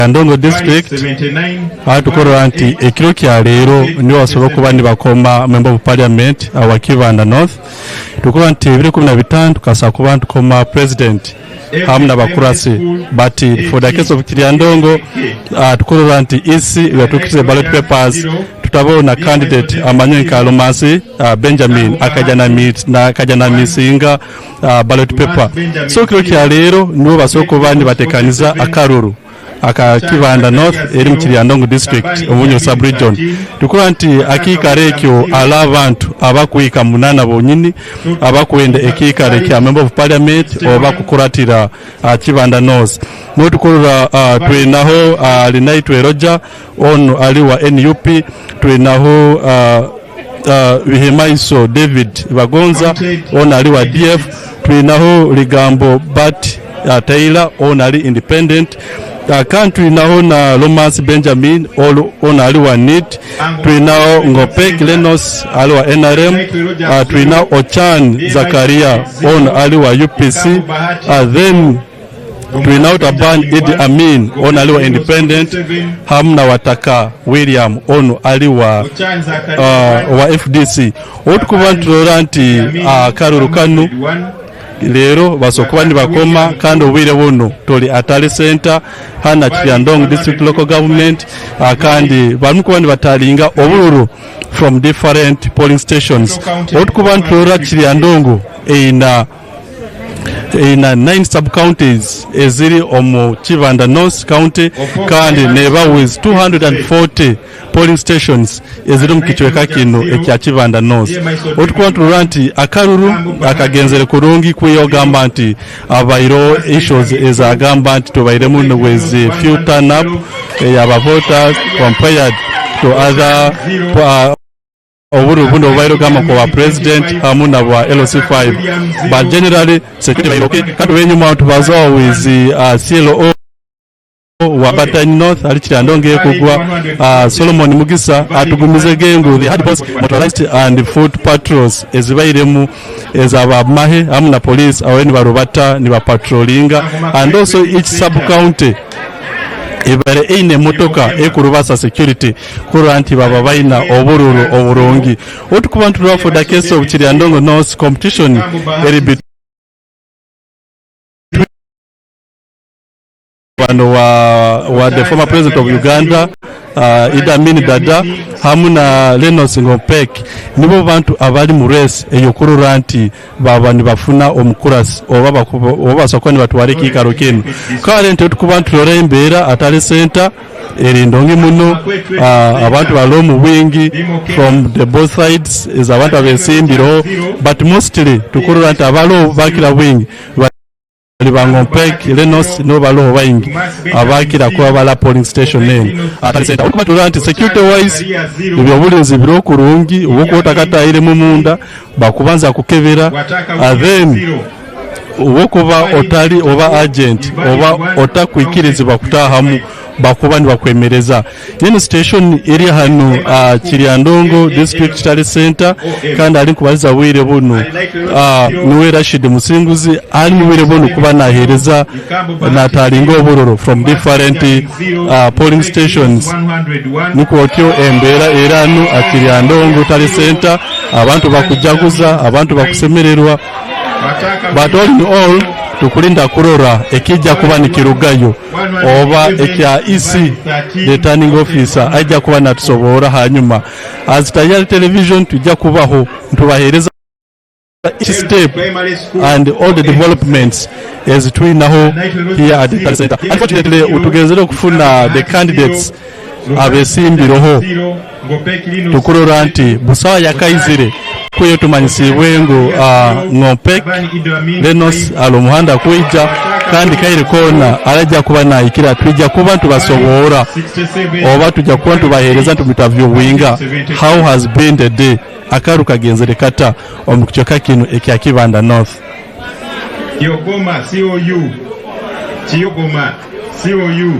Kiryandongo district atukorora nti ekiro kya leero niwo basobola kuba ni bakoma member of parliament wa Kibanda North tukorora nti 2015 tukasa kuba tukoma president hamna bakurasi but for the case of Kiryandongo tukorora nti isi yatukise ballot papers tutabona candidate amanyenka alomasi Benjamin akajana misinga ballot paper so kiro kya leero niwo basobola kuba ni batekaniza Akaruuru Kibanda North eri mu Kiryandongo district omunyo sub region tukura nti akikare ekyo ala abantu abakuika munana bonyini abakwende ekikare kya member of parliament oba kukuratira Kibanda North no tukorora twenaho linaitwe Roger on ali wa NUP twenaho Bihemaiso David Bagonza on ali wa DF twenaho Ligambo Bat Taylor on ali independent country now na Lomas Benjamin on aliwa NIT twinao Ngopek Lenos aliwa NRM twinao Ochan Zakaria on aliwa UPC then twinao Taban Idi Amin on aliwa independent hamna wataka William on aliwa wa FDC otukubanturanti Akaruuru kanu lero basokuba ni bakoma kandi obwire buno toli atali center hana Kiryandongo district local government kandi bamukuba ni batalinga obuluru from different polling stations otukuba ntura Kiryandongo ina 9 sub counties eziri omu Kibanda North county kandi neba with 240 polling stations eziri mu kichweka kino ekya Kibanda North otukuba nti Akaruuru akagenzere kurungi kwiyogamba nti abairo issues ezagamba nti tobairemu with few turn up yaba voters compared to other oburu buno bairo gama kwa president hamuna wa LC5 but generally security bairo katu wenyuma tubazo with CLO wa Batany North ali Kiryandongo kugwa Solomon Mugisa atugumize gengo the hard boss motorized and foot patrols ezibairemu ezaba mahe hamuna police aweni barubata ni ba patrollinga and also each sub county ibare ine motoka ekurubasa security kuranti baba baina obururu oburongi otukubantu for the case of Kiryandongo North competition eri wa the former president of Uganda Idi Amin Dada hamuna Lenos Ngopek nibo bantu abali mu race eyokurura nti baba ni bafuna omukurasi oba basokoni batware kikaro kino current otukubantu lora embera atali center erindongi muno abantu balomu wingi from the both sides is abantu abesimbiro but mostly tukurura nti abalo bakira wingi Ngopek Lenos no balo baingi abakira kwa bala polling station nene atasenta okumatulante security wise byobulezi biro kurungi ubukotakata ile mumunda bakubanza kukebera then ubukuba otali oba agent oba otakwikiriza kutahamu bakuba ndibakwemereza yene station eri hano Kiryandongo district tali center kandi ali kubaliza wire buno niwe Rashid Musinguzi ali wire buno kuba nahereza natalinga obororo from different polling stations niko okyo embera erano Kiryandongo tali center abantu bakujaguza abantu bakusemererwa but all in all tukulinda kurora ekijja kuba nikirugayo oba ekya EC returning officer ajja kuba natusobora hanyuma as tayari television tujja kubaho ntubahereza each step and all the developments as twinaho here at the center. Unfortunately utugezere kufuna the candidates abesimbiroho tukurora nti busawa yakaizire kuyo tumanyisibwe ngo Ngopek Lenos alomuhanda kuija kandi kaire kona alajja kuba naikira tujja kuba tubasobora oba tujja kuba tubahereza tumutavyo winga how has been the day Akaruuru kagenzere kata omukichoka kino ekya Kibanda North Yogoma COU Kiyogoma COU